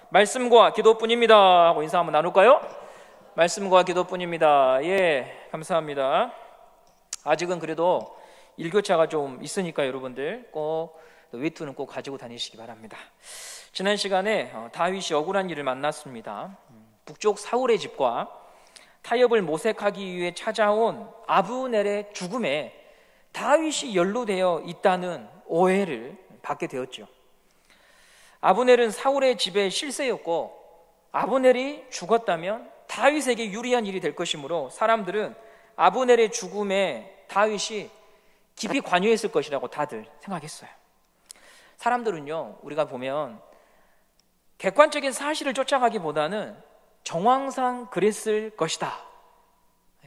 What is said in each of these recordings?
말씀과 기도뿐입니다 하고 인사 한번 나눌까요? 말씀과 기도뿐입니다. 예, 감사합니다. 아직은 그래도 일교차가 좀 있으니까 여러분들 꼭 외투는 꼭 가지고 다니시기 바랍니다. 지난 시간에 다윗이 억울한 일을 만났습니다. 북쪽 사울의 집과 타협을 모색하기 위해 찾아온 아브넬의 죽음에 다윗이 연루되어 있다는 오해를 받게 되었죠. 아브넬은 사울의 집의 실세였고 아브넬이 죽었다면 다윗에게 유리한 일이 될 것이므로 사람들은 아브넬의 죽음에 다윗이 깊이 관여했을 것이라고 다들 생각했어요. 사람들은요, 우리가 보면 객관적인 사실을 쫓아가기보다는 정황상 그랬을 것이다,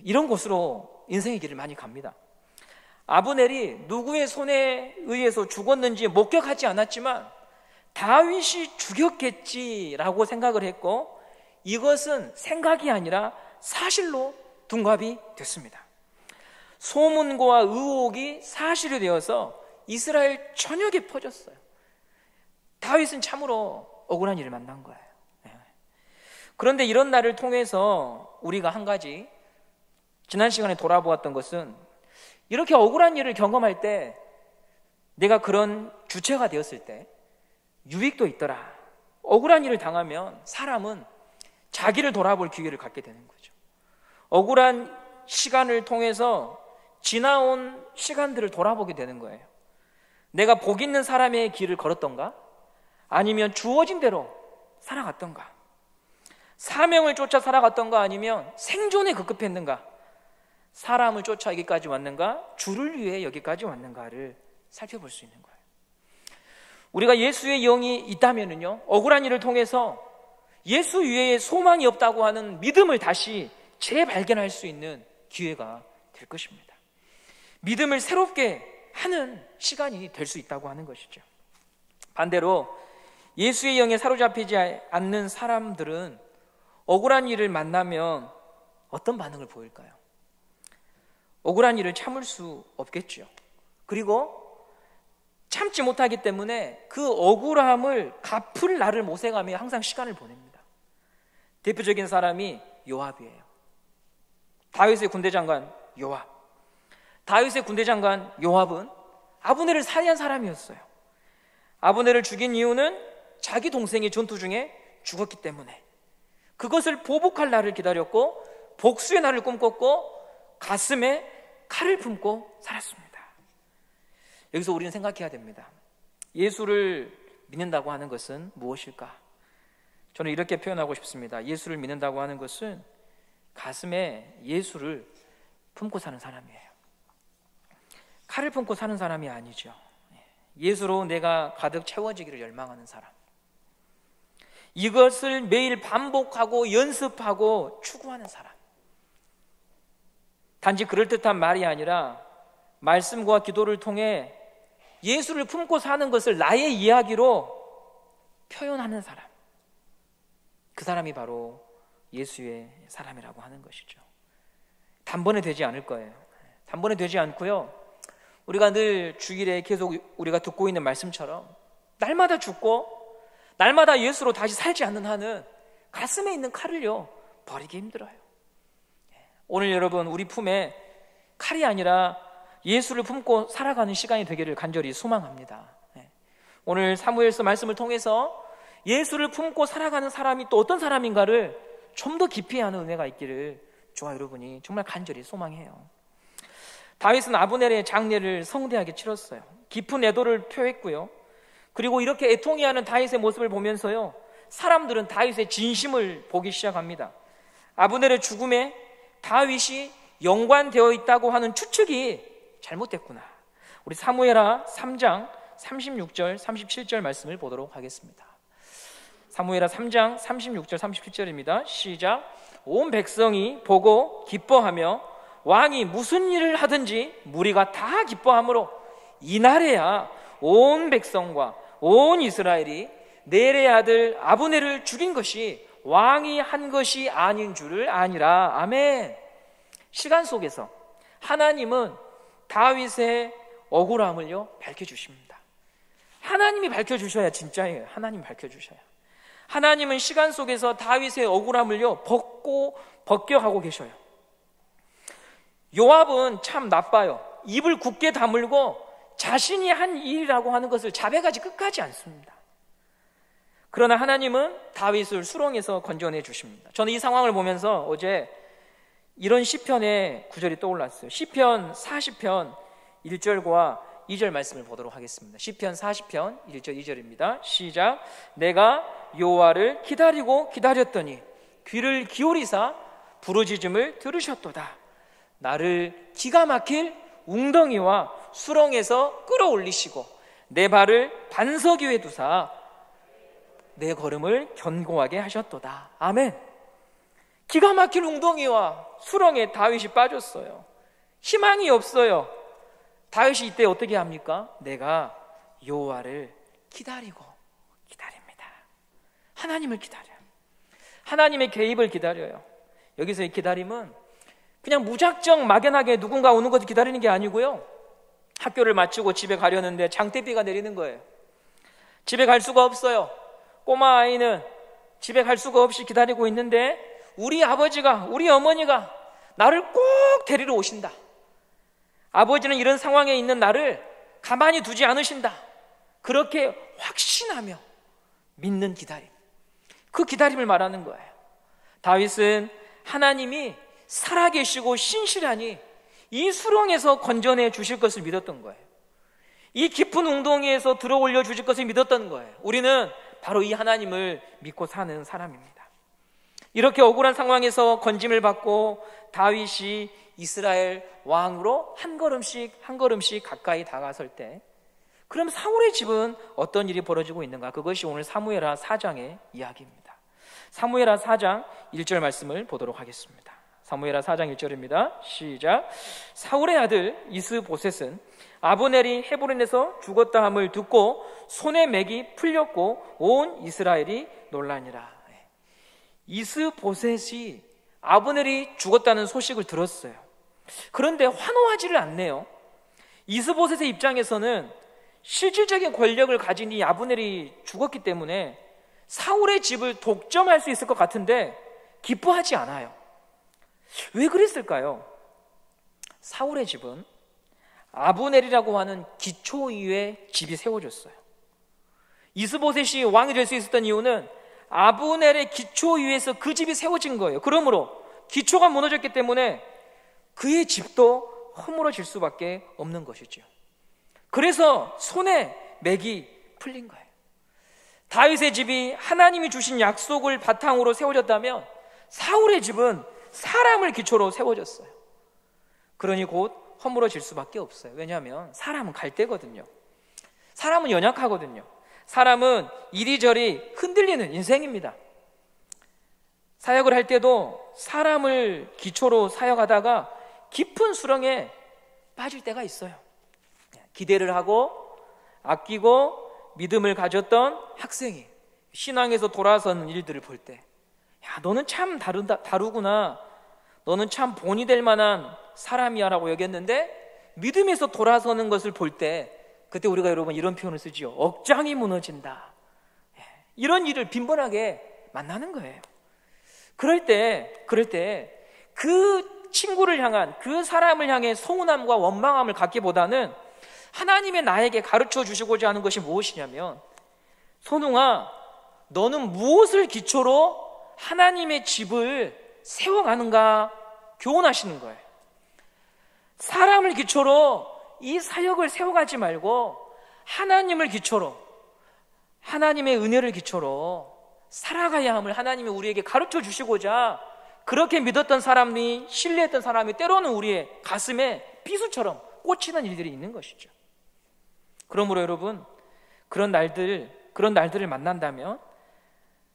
이런 곳으로 인생의 길을 많이 갑니다. 아브넬이 누구의 손에 의해서 죽었는지 목격하지 않았지만 다윗이 죽였겠지라고 생각을 했고, 이것은 생각이 아니라 사실로 둔갑이 됐습니다. 소문과 의혹이 사실이 되어서 이스라엘 전역에 퍼졌어요. 다윗은 참으로 억울한 일을 만난 거예요. 그런데 이런 날을 통해서 우리가 한 가지 지난 시간에 돌아보았던 것은, 이렇게 억울한 일을 경험할 때 내가 그런 주체가 되었을 때 유익도 있더라. 억울한 일을 당하면 사람은 자기를 돌아볼 기회를 갖게 되는 거죠. 억울한 시간을 통해서 지나온 시간들을 돌아보게 되는 거예요. 내가 복 있는 사람의 길을 걸었던가? 아니면 주어진 대로 살아갔던가? 사명을 쫓아 살아갔던가? 아니면 생존에 급급했는가? 사람을 쫓아 여기까지 왔는가? 주를 위해 여기까지 왔는가를 살펴볼 수 있는 거예요. 우리가 예수의 영이 있다면은요, 억울한 일을 통해서 예수 외에 소망이 없다고 하는 믿음을 다시 재발견할 수 있는 기회가 될 것입니다. 믿음을 새롭게 하는 시간이 될 수 있다고 하는 것이죠. 반대로 예수의 영에 사로잡히지 않는 사람들은 억울한 일을 만나면 어떤 반응을 보일까요? 억울한 일을 참을 수 없겠죠. 그리고 참지 못하기 때문에 그 억울함을 갚을 날을 모색하며 항상 시간을 보냅니다. 대표적인 사람이 요압이에요. 다윗의 군대 장관 요압. 다윗의 군대 장관 요압은 아브넬을 살해한 사람이었어요. 아브넬을 죽인 이유는 자기 동생이 전투 중에 죽었기 때문에 그것을 보복할 날을 기다렸고 복수의 날을 꿈꿨고 가슴에 칼을 품고 살았습니다. 여기서 우리는 생각해야 됩니다. 예수를 믿는다고 하는 것은 무엇일까? 저는 이렇게 표현하고 싶습니다. 예수를 믿는다고 하는 것은 가슴에 예수를 품고 사는 사람이에요. 칼을 품고 사는 사람이 아니죠. 예수로 내가 가득 채워지기를 열망하는 사람. 이것을 매일 반복하고 연습하고 추구하는 사람. 단지 그럴듯한 말이 아니라 말씀과 기도를 통해 예수를 품고 사는 것을 나의 이야기로 표현하는 사람. 그 사람이 바로 예수의 사람이라고 하는 것이죠. 단번에 되지 않을 거예요. 단번에 되지 않고요, 우리가 늘 주일에 계속 우리가 듣고 있는 말씀처럼 날마다 죽고 날마다 예수로 다시 살지 않는 한은 가슴에 있는 칼을요 버리기 힘들어요. 오늘 여러분, 우리 품에 칼이 아니라 예수를 품고 살아가는 시간이 되기를 간절히 소망합니다. 오늘 사무엘서 말씀을 통해서 예수를 품고 살아가는 사람이 또 어떤 사람인가를 좀 더 깊이 아는 은혜가 있기를 저와 여러분이 정말 간절히 소망해요. 다윗은 아브넬의 장례를 성대하게 치렀어요. 깊은 애도를 표했고요. 그리고 이렇게 애통해하는 다윗의 모습을 보면서요, 사람들은 다윗의 진심을 보기 시작합니다. 아브넬의 죽음에 다윗이 연관되어 있다고 하는 추측이 잘못됐구나. 우리 사무엘하 3장 36절 37절 말씀을 보도록 하겠습니다. 사무엘하 3장 36절 37절입니다. 시작. 온 백성이 보고 기뻐하며 왕이 무슨 일을 하든지 무리가 다 기뻐하므로 이날에야 온 백성과 온 이스라엘이 넬의 아들 아브넬을 죽인 것이 왕이 한 것이 아닌 줄을 아니라. 아멘. 시간 속에서 하나님은 다윗의 억울함을요 밝혀주십니다. 하나님이 밝혀주셔야 진짜예요. 하나님 밝혀주셔야. 하나님은 시간 속에서 다윗의 억울함을요 벗겨가고 계셔요. 요압은 참 나빠요. 입을 굳게 다물고 자신이 한 일이라고 하는 것을 자백하지 끝까지 않습니다. 그러나 하나님은 다윗을 수렁에서 건져내 주십니다. 저는 이 상황을 보면서 어제 이런 시편의 구절이 떠올랐어요. 시편 40편 1절과 2절 말씀을 보도록 하겠습니다. 시편 40편 1절 2절입니다. 시작. 내가 여호와를 기다리고 기다렸더니 귀를 기울이사 부르짖음을 들으셨도다. 나를 기가 막힐 웅덩이와 수렁에서 끌어올리시고 내 발을 반석 위에 두사 내 걸음을 견고하게 하셨도다. 아멘. 기가 막힐 웅덩이와 수렁에 다윗이 빠졌어요. 희망이 없어요. 다윗이 이때 어떻게 합니까? 내가 여호와를 기다리고 기다립니다. 하나님을 기다려요. 하나님의 개입을 기다려요. 여기서 이 기다림은 그냥 무작정 막연하게 누군가 오는 것을 기다리는 게 아니고요, 학교를 마치고 집에 가려는데 장대비가 내리는 거예요. 집에 갈 수가 없어요. 꼬마 아이는 집에 갈 수가 없이 기다리고 있는데 우리 아버지가, 우리 어머니가 나를 꼭 데리러 오신다. 아버지는 이런 상황에 있는 나를 가만히 두지 않으신다. 그렇게 확신하며 믿는 기다림, 그 기다림을 말하는 거예요. 다윗은 하나님이 살아계시고 신실하니 이 수렁에서 건져내 주실 것을 믿었던 거예요. 이 깊은 웅덩이에서 들어올려 주실 것을 믿었던 거예요. 우리는 바로 이 하나님을 믿고 사는 사람입니다. 이렇게 억울한 상황에서 건짐을 받고 다윗이 이스라엘 왕으로 한 걸음씩 가까이 다가설 때, 그럼 사울의 집은 어떤 일이 벌어지고 있는가? 그것이 오늘 사무엘하 4장의 이야기입니다. 사무엘하 4장 1절 말씀을 보도록 하겠습니다. 사무엘하 4장 1절입니다. 시작. 사울의 아들 이스보셋은 아브넬이 헤브론에서 죽었다 함을 듣고 손에 맥이 풀렸고 온 이스라엘이 놀라니라. 이스보셋이 아브넬이 죽었다는 소식을 들었어요. 그런데 환호하지를 않네요. 이스보셋의 입장에서는 실질적인 권력을 가진 이 아브넬이 죽었기 때문에 사울의 집을 독점할 수 있을 것 같은데 기뻐하지 않아요. 왜 그랬을까요? 사울의 집은 아브넬이라고 하는 기초 위에 집이 세워졌어요. 이스보셋이 왕이 될 수 있었던 이유는 아브넬의 기초 위에서 그 집이 세워진 거예요. 그러므로 기초가 무너졌기 때문에 그의 집도 허물어질 수밖에 없는 것이죠. 그래서 손에 맥이 풀린 거예요. 다윗의 집이 하나님이 주신 약속을 바탕으로 세워졌다면 사울의 집은 사람을 기초로 세워졌어요. 그러니 곧 허물어질 수밖에 없어요. 왜냐하면 사람은 갈대거든요. 사람은 연약하거든요. 사람은 이리저리 흔들리는 인생입니다. 사역을 할 때도 사람을 기초로 사역하다가 깊은 수렁에 빠질 때가 있어요. 기대를 하고 아끼고 믿음을 가졌던 학생이 신앙에서 돌아서는 일들을 볼 때, 야, 너는 참 다르구나, 너는 참 본이 될 만한 사람이야 라고 여겼는데 믿음에서 돌아서는 것을 볼 때, 그때 우리가 여러분 이런 표현을 쓰지요. 억장이 무너진다. 이런 일을 빈번하게 만나는 거예요. 그럴 때 그 친구를 향한, 그 사람을 향해 서운함과 원망함을 갖기보다는 하나님의 나에게 가르쳐 주시고자 하는 것이 무엇이냐면, 손웅아, 너는 무엇을 기초로 하나님의 집을 세워가는가 교훈하시는 거예요. 사람을 기초로 이 사역을 세워가지 말고 하나님을 기초로, 하나님의 은혜를 기초로 살아가야 함을 하나님이 우리에게 가르쳐 주시고자 그렇게 믿었던 사람이, 신뢰했던 사람이 때로는 우리의 가슴에 비수처럼 꽂히는 일들이 있는 것이죠. 그러므로 여러분, 그런 날들을 만난다면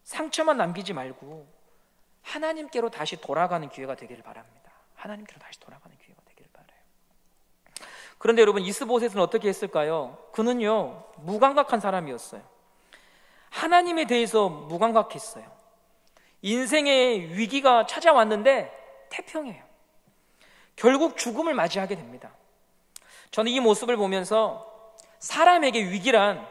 상처만 남기지 말고 하나님께로 다시 돌아가는 기회가 되기를 바랍니다. 하나님께로 다시 돌아가는 기회가 되기를 바라요. 그런데 여러분, 이스보셋은 어떻게 했을까요? 그는요, 무감각한 사람이었어요. 하나님에 대해서 무감각했어요. 인생의 위기가 찾아왔는데 태평해요. 결국 죽음을 맞이하게 됩니다. 저는 이 모습을 보면서 사람에게 위기란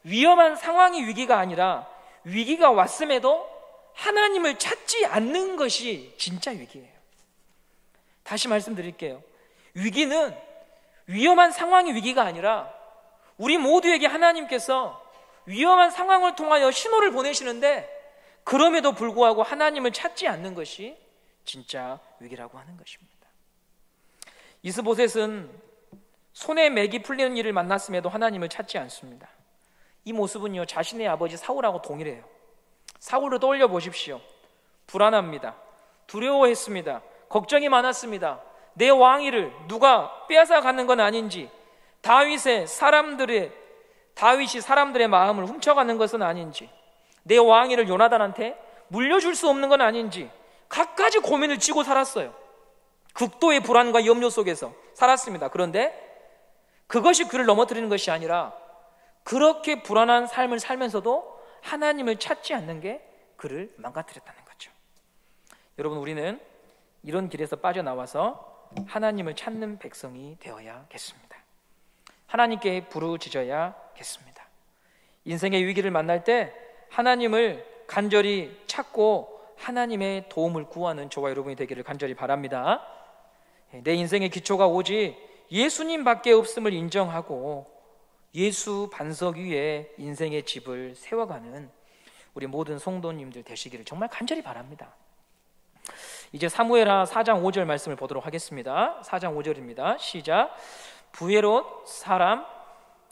위험한 상황이 위기가 아니라 위기가 왔음에도 하나님을 찾지 않는 것이 진짜 위기예요. 다시 말씀드릴게요. 위기는 위험한 상황이 위기가 아니라 우리 모두에게 하나님께서 위험한 상황을 통하여 신호를 보내시는데 그럼에도 불구하고 하나님을 찾지 않는 것이 진짜 위기라고 하는 것입니다. 이스보셋은 손에 맥이 풀리는 일을 만났음에도 하나님을 찾지 않습니다. 이 모습은요, 자신의 아버지 사울하고 동일해요. 사울을 떠올려 보십시오. 불안합니다. 두려워했습니다. 걱정이 많았습니다. 내 왕위를 누가 빼앗아 가는 건 아닌지, 다윗이 사람들의 마음을 훔쳐가는 것은 아닌지, 내 왕위를 요나단한테 물려줄 수 없는 건 아닌지 갖가지 고민을 쥐고 살았어요. 극도의 불안과 염려 속에서 살았습니다. 그런데 그것이 그를 넘어뜨리는 것이 아니라 그렇게 불안한 삶을 살면서도 하나님을 찾지 않는 게 그를 망가뜨렸다는 거죠. 여러분, 우리는 이런 길에서 빠져나와서 하나님을 찾는 백성이 되어야겠습니다. 하나님께 부르짖어야겠습니다. 인생의 위기를 만날 때 하나님을 간절히 찾고 하나님의 도움을 구하는 저와 여러분이 되기를 간절히 바랍니다. 내 인생의 기초가 오직 예수님밖에 없음을 인정하고 예수 반석 위에 인생의 집을 세워가는 우리 모든 성도님들 되시기를 정말 간절히 바랍니다. 이제 사무엘하 4장 5절 말씀을 보도록 하겠습니다. 4장 5절입니다. 시작. 부에롯 사람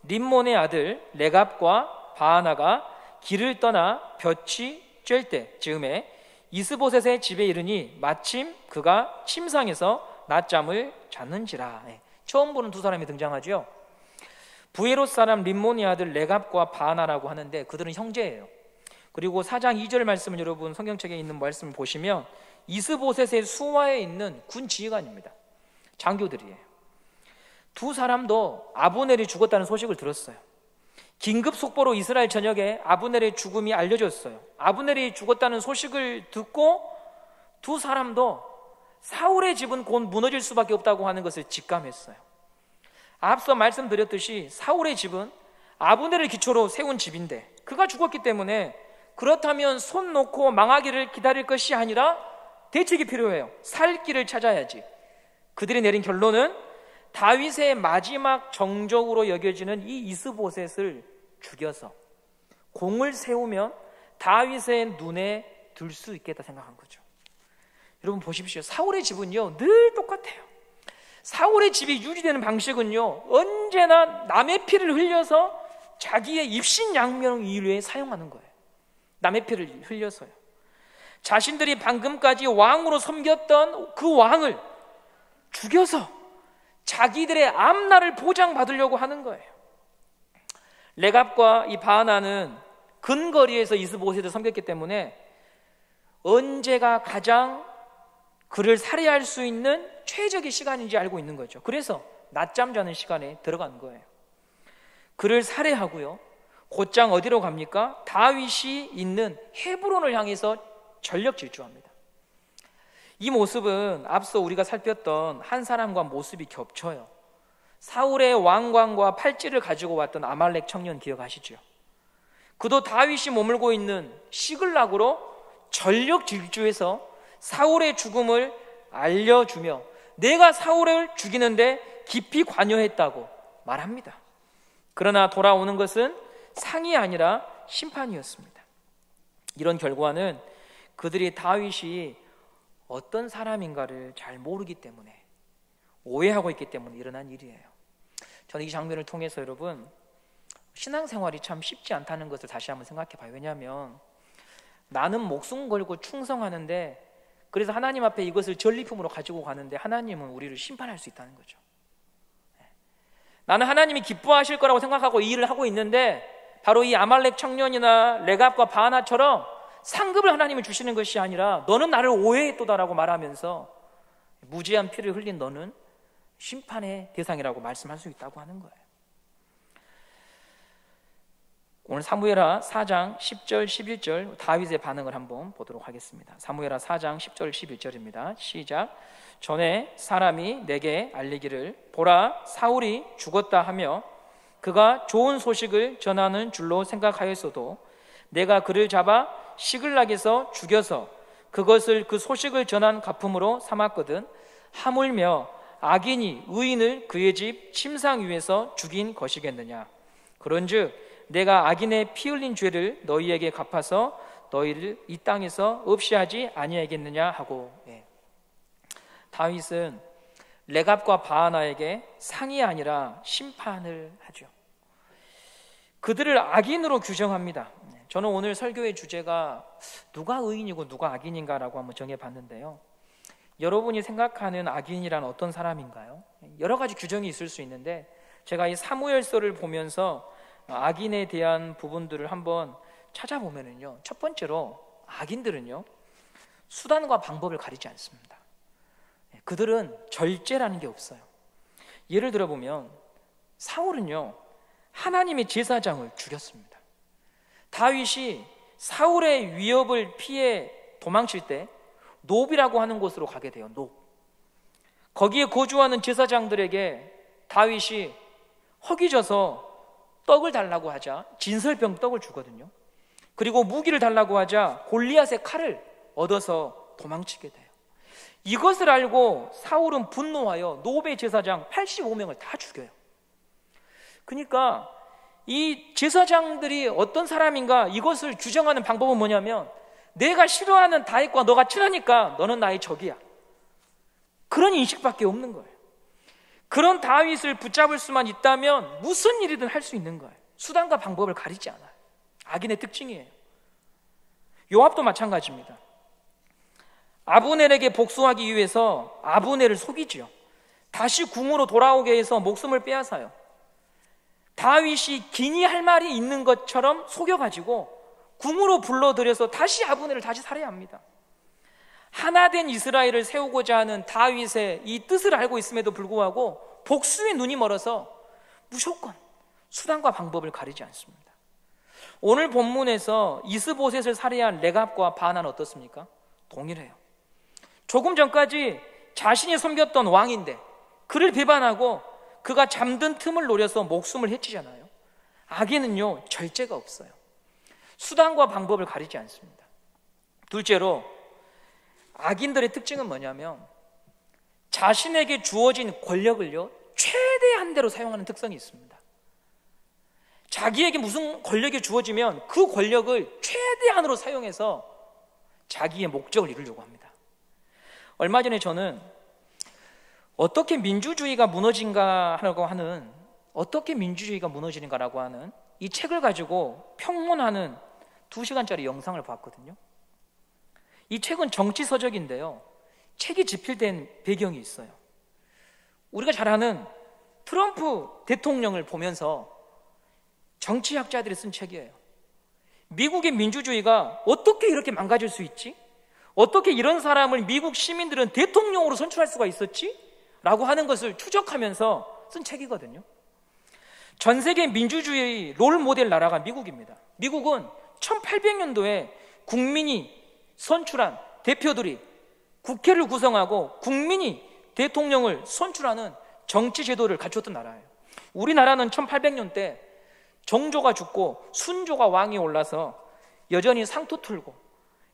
림몬의 아들 레갑과 바하나가 길을 떠나 볕이 쬐을 때 즈음에 이스보셋의 집에 이르니 마침 그가 침상에서 낮잠을 잤는지라. 처음 보는 두 사람이 등장하죠. 부에롯 사람 림몬의 아들 레갑과 바하나라고 하는데 그들은 형제예요. 그리고 4장 2절 말씀을 여러분 성경책에 있는 말씀을 보시면 이스보셋의 수하에 있는 군 지휘관입니다. 장교들이에요. 두 사람도 아브넬이 죽었다는 소식을 들었어요. 긴급 속보로 이스라엘 전역에 아브넬의 죽음이 알려졌어요. 아브넬이 죽었다는 소식을 듣고 두 사람도 사울의 집은 곧 무너질 수밖에 없다고 하는 것을 직감했어요. 앞서 말씀드렸듯이 사울의 집은 아브넬을 기초로 세운 집인데 그가 죽었기 때문에 그렇다면 손 놓고 망하기를 기다릴 것이 아니라 대책이 필요해요. 살 길을 찾아야지. 그들이 내린 결론은 다윗의 마지막 정적으로 여겨지는 이 이스보셋을 죽여서 공을 세우면 다윗의 눈에 들 수 있겠다 생각한 거죠. 여러분 보십시오. 사울의 집은요 늘 똑같아요. 사울의 집이 유지되는 방식은요 언제나 남의 피를 흘려서 자기의 입신양명 이루에 사용하는 거예요. 남의 피를 흘려서요. 자신들이 방금까지 왕으로 섬겼던 그 왕을 죽여서 자기들의 앞날을 보장받으려고 하는 거예요. 레갑과 이 바하나는 근거리에서 이스보셋을 섬겼기 때문에 언제가 가장 그를 살해할 수 있는 최적의 시간인지 알고 있는 거죠. 그래서 낮잠 자는 시간에 들어간 거예요. 그를 살해하고요. 곧장 어디로 갑니까? 다윗이 있는 헤브론을 향해서 전력 질주합니다. 이 모습은 앞서 우리가 살폈던 한 사람과 모습이 겹쳐요. 사울의 왕관과 팔찌를 가지고 왔던 아말렉 청년 기억하시죠? 그도 다윗이 머물고 있는 시글락으로 전력 질주해서 사울의 죽음을 알려주며 내가 사울을 죽이는데 깊이 관여했다고 말합니다. 그러나 돌아오는 것은 상이 아니라 심판이었습니다. 이런 결과는 그들이 다윗이 어떤 사람인가를 잘 모르기 때문에 오해하고 있기 때문에 일어난 일이에요. 저는 이 장면을 통해서 여러분 신앙생활이 참 쉽지 않다는 것을 다시 한번 생각해 봐요. 왜냐하면 나는 목숨 걸고 충성하는데 그래서 하나님 앞에 이것을 전리품으로 가지고 가는데 하나님은 우리를 심판할 수 있다는 거죠. 나는 하나님이 기뻐하실 거라고 생각하고 이 일을 하고 있는데 바로 이 아말렉 청년이나 레갑과 바하나처럼 상급을 하나님이 주시는 것이 아니라 너는 나를 오해했도다라고 말하면서 무지한 피를 흘린 너는 심판의 대상이라고 말씀할 수 있다고 하는 거예요. 오늘 사무엘하 4장 10절 11절 다윗의 반응을 한번 보도록 하겠습니다. 사무엘하 4장 10절 11절입니다. 시작. 전에 사람이 내게 알리기를 보라 사울이 죽었다 하며 그가 좋은 소식을 전하는 줄로 생각하였어도 내가 그를 잡아 시글락에서 죽여서 그것을 그 소식을 전한 가품으로 삼았거든. 하물며 악인이 의인을 그의 집 침상 위에서 죽인 것이겠느냐. 그런즉 내가 악인의 피 흘린 죄를 너희에게 갚아서 너희를 이 땅에서 없이 하지 아니하겠느냐 하고. 다윗은 레갑과 바하나에게 상이 아니라 심판을 하죠. 그들을 악인으로 규정합니다. 저는 오늘 설교의 주제가 누가 의인이고 누가 악인인가라고 한번 정해봤는데요. 여러분이 생각하는 악인이란 어떤 사람인가요? 여러 가지 규정이 있을 수 있는데 제가 이 사무엘서를 보면서 악인에 대한 부분들을 한번 찾아보면은요, 첫 번째로 악인들은요 수단과 방법을 가리지 않습니다. 그들은 절제라는 게 없어요. 예를 들어 보면 사울은요 하나님의 제사장을 죽였습니다. 다윗이 사울의 위협을 피해 도망칠 때 놉이라고 하는 곳으로 가게 돼요. 놉. 거기에 거주하는 제사장들에게 다윗이 허기져서 떡을 달라고 하자 진설병 떡을 주거든요. 그리고 무기를 달라고 하자 골리앗의 칼을 얻어서 도망치게 돼요. 이것을 알고 사울은 분노하여 놉의 제사장 85명을 다 죽여요. 그러니까 이 제사장들이 어떤 사람인가 이것을 규정하는 방법은 뭐냐면 내가 싫어하는 다윗과 너가 친하니까 너는 나의 적이야. 그런 인식밖에 없는 거예요. 그런 다윗을 붙잡을 수만 있다면 무슨 일이든 할 수 있는 거예요. 수단과 방법을 가리지 않아요. 악인의 특징이에요. 요압도 마찬가지입니다. 아브넬에게 복수하기 위해서 아브넬을 속이지요. 다시 궁으로 돌아오게 해서 목숨을 빼앗아요. 다윗이 기니 할 말이 있는 것처럼 속여가지고 궁으로 불러들여서 다시 아브넬을 다시 살해야 합니다. 하나된 이스라엘을 세우고자 하는 다윗의 이 뜻을 알고 있음에도 불구하고 복수의 눈이 멀어서 무조건 수단과 방법을 가리지 않습니다. 오늘 본문에서 이스보셋을 살해한 레갑과 바하나는 어떻습니까? 동일해요. 조금 전까지 자신이 섬겼던 왕인데 그를 배반하고 그가 잠든 틈을 노려서 목숨을 해치잖아요. 악인은요 절제가 없어요. 수단과 방법을 가리지 않습니다. 둘째로 악인들의 특징은 뭐냐면 자신에게 주어진 권력을요 최대한대로 사용하는 특성이 있습니다. 자기에게 무슨 권력이 주어지면 그 권력을 최대한으로 사용해서 자기의 목적을 이루려고 합니다. 얼마 전에 저는 어떻게 민주주의가 무너진가라고 하는 어떻게 민주주의가 무너지는가라고 하는 이 책을 가지고 평론하는 2시간짜리 영상을 봤거든요. 이 책은 정치 서적인데요. 책이 집필된 배경이 있어요. 우리가 잘 아는 트럼프 대통령을 보면서 정치학자들이 쓴 책이에요. 미국의 민주주의가 어떻게 이렇게 망가질 수 있지? 어떻게 이런 사람을 미국 시민들은 대통령으로 선출할 수가 있었지? 라고 하는 것을 추적하면서 쓴 책이거든요. 전 세계 민주주의 롤 모델 나라가 미국입니다. 미국은 1800년도에 국민이 선출한 대표들이 국회를 구성하고 국민이 대통령을 선출하는 정치 제도를 갖췄던 나라예요. 우리나라는 1800년대 정조가 죽고 순조가 왕이 올라서 여전히 상투 틀고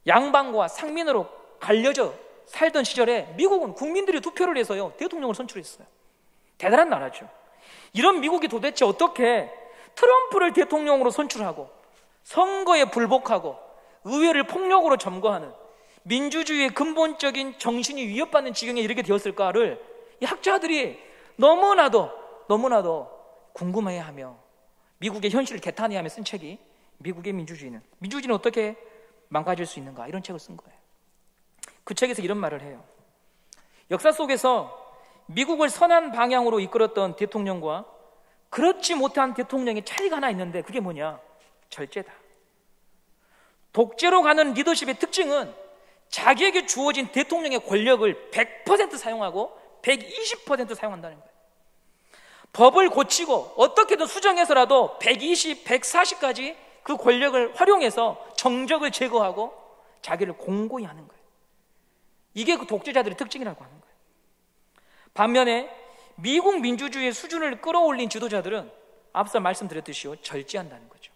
양반과 상민으로 갈려져 살던 시절에 미국은 국민들이 투표를 해서요 대통령을 선출했어요. 대단한 나라죠. 이런 미국이 도대체 어떻게 트럼프를 대통령으로 선출하고 선거에 불복하고 의회를 폭력으로 점거하는 민주주의의 근본적인 정신이 위협받는 지경에 이르게 되었을까를 이 학자들이 너무나도 궁금해하며 미국의 현실을 개탄해하며 쓴 책이 미국의 민주주의는 어떻게 망가질 수 있는가, 이런 책을 쓴 거예요. 그 책에서 이런 말을 해요. 역사 속에서 미국을 선한 방향으로 이끌었던 대통령과 그렇지 못한 대통령의 차이가 하나 있는데 그게 뭐냐? 절제다. 독재로 가는 리더십의 특징은 자기에게 주어진 대통령의 권력을 100% 사용하고 120% 사용한다는 거예요. 법을 고치고 어떻게든 수정해서라도 120, 140까지 그 권력을 활용해서 정적을 제거하고 자기를 공고히 하는 거예요. 이게 그 독재자들의 특징이라고 하는 거예요. 반면에 미국 민주주의의 수준을 끌어올린 지도자들은 앞서 말씀드렸듯이요 절제한다는 거죠.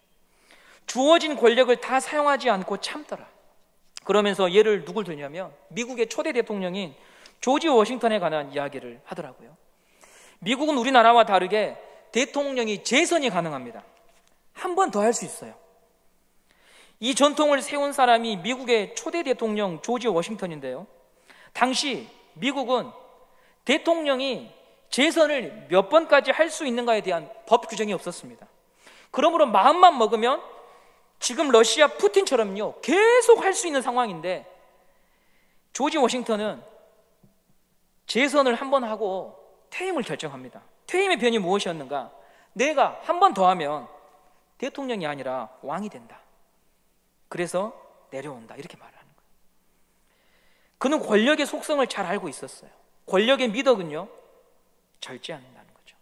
주어진 권력을 다 사용하지 않고 참더라. 그러면서 예를 누굴 들냐면 미국의 초대 대통령인 조지 워싱턴에 관한 이야기를 하더라고요. 미국은 우리나라와 다르게 대통령이 재선이 가능합니다. 한 번 더 할 수 있어요. 이 전통을 세운 사람이 미국의 초대 대통령 조지 워싱턴인데요. 당시 미국은 대통령이 재선을 몇 번까지 할 수 있는가에 대한 법 규정이 없었습니다. 그러므로 마음만 먹으면 지금 러시아 푸틴처럼요 계속 할 수 있는 상황인데, 조지 워싱턴은 재선을 한 번 하고 퇴임을 결정합니다. 퇴임의 변이 무엇이었는가? 내가 한 번 더 하면 대통령이 아니라 왕이 된다. 그래서 내려온다. 이렇게 말을 하는 거예요. 그는 권력의 속성을 잘 알고 있었어요. 권력의 미덕은요 절제한다는 거죠.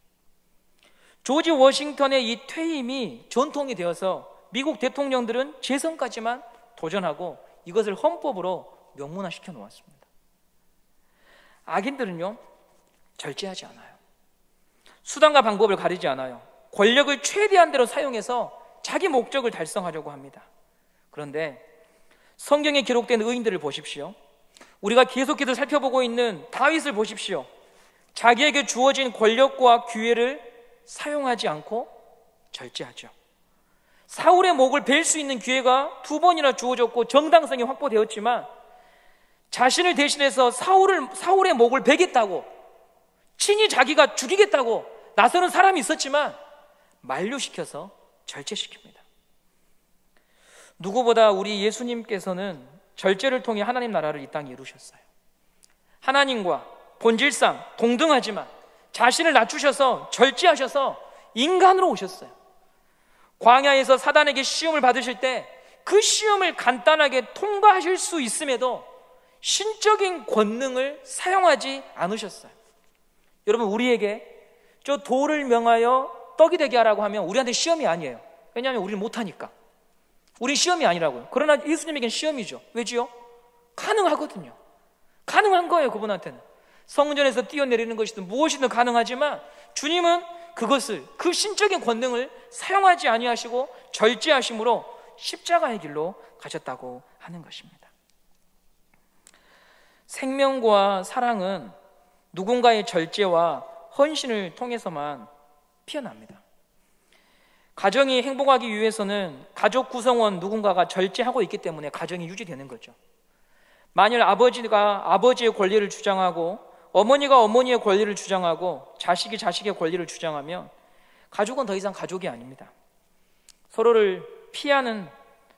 조지 워싱턴의 이 퇴임이 전통이 되어서 미국 대통령들은 재선까지만 도전하고 이것을 헌법으로 명문화시켜 놓았습니다. 악인들은요 절제하지 않아요. 수단과 방법을 가리지 않아요. 권력을 최대한대로 사용해서 자기 목적을 달성하려고 합니다. 그런데 성경에 기록된 의인들을 보십시오. 우리가 계속해서 살펴보고 있는 다윗을 보십시오. 자기에게 주어진 권력과 기회를 사용하지 않고 절제하죠. 사울의 목을 벨 수 있는 기회가 2번이나 주어졌고 정당성이 확보되었지만 자신을 대신해서 사울의 목을 베겠다고, 친히 자기가 죽이겠다고 나서는 사람이 있었지만 만류시켜서 절제시킵니다. 누구보다 우리 예수님께서는 절제를 통해 하나님 나라를 이 땅에 이루셨어요. 하나님과 본질상 동등하지만 자신을 낮추셔서 절제하셔서 인간으로 오셨어요. 광야에서 사단에게 시험을 받으실 때 그 시험을 간단하게 통과하실 수 있음에도 신적인 권능을 사용하지 않으셨어요. 여러분, 우리에게 저 돌을 명하여 떡이 되게 하라고 하면 우리한테 시험이 아니에요. 왜냐하면 우리는 못하니까. 우린 시험이 아니라고요. 그러나 예수님에겐 시험이죠. 왜지요? 가능하거든요. 가능한 거예요. 그분한테는 성전에서 뛰어내리는 것이든 무엇이든 가능하지만 주님은 그것을, 그 신적인 권능을 사용하지 아니하시고 절제하심으로 십자가의 길로 가셨다고 하는 것입니다. 생명과 사랑은 누군가의 절제와 헌신을 통해서만 피어납니다. 가정이 행복하기 위해서는 가족 구성원 누군가가 절제하고 있기 때문에 가정이 유지되는 거죠. 만일 아버지가 아버지의 권리를 주장하고 어머니가 어머니의 권리를 주장하고 자식이 자식의 권리를 주장하면 가족은 더 이상 가족이 아닙니다. 서로를 피하는,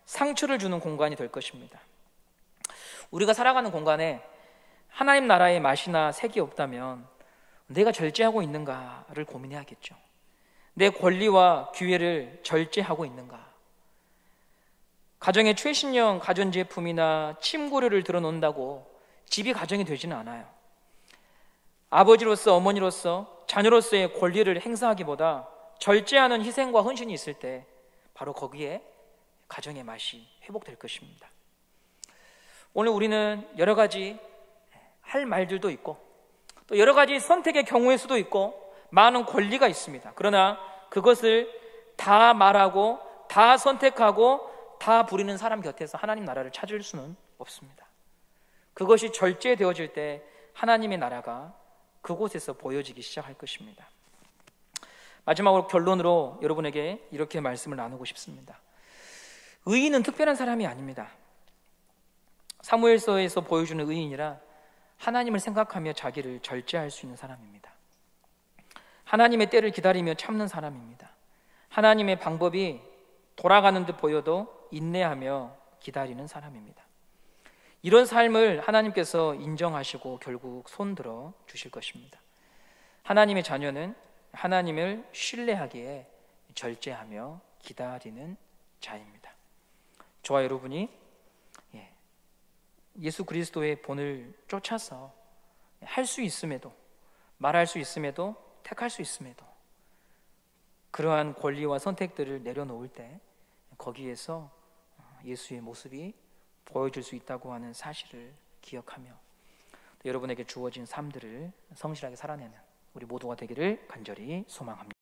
상처를 주는 공간이 될 것입니다. 우리가 살아가는 공간에 하나님 나라의 맛이나 색이 없다면 내가 절제하고 있는가를 고민해야겠죠. 내 권리와 기회를 절제하고 있는가? 가정의 최신형 가전제품이나 침구류를 들어놓는다고 집이 가정이 되지는 않아요. 아버지로서, 어머니로서 자녀로서의 권리를 행사하기보다 절제하는 희생과 헌신이 있을 때 바로 거기에 가정의 맛이 회복될 것입니다. 오늘 우리는 여러 가지 할 말들도 있고 또 여러 가지 선택의 경우의 수도 있고 많은 권리가 있습니다. 그러나 그것을 다 말하고 다 선택하고 다 부리는 사람 곁에서 하나님 나라를 찾을 수는 없습니다. 그것이 절제되어질 때 하나님의 나라가 그곳에서 보여지기 시작할 것입니다. 마지막으로 결론으로 여러분에게 이렇게 말씀을 나누고 싶습니다. 의인은 특별한 사람이 아닙니다. 사무엘서에서 보여주는 의인이라 하나님을 생각하며 자기를 절제할 수 있는 사람입니다. 하나님의 때를 기다리며 참는 사람입니다. 하나님의 방법이 돌아가는 듯 보여도 인내하며 기다리는 사람입니다. 이런 삶을 하나님께서 인정하시고 결국 손들어 주실 것입니다. 하나님의 자녀는 하나님을 신뢰하기에 절제하며 기다리는 자입니다. 저와 여러분이 예수 그리스도의 본을 쫓아서 할 수 있음에도, 말할 수 있음에도, 택할 수 있음에도 그러한 권리와 선택들을 내려놓을 때 거기에서 예수의 모습이 보여줄 수 있다고 하는 사실을 기억하며 여러분에게 주어진 삶들을 성실하게 살아내는 우리 모두가 되기를 간절히 소망합니다.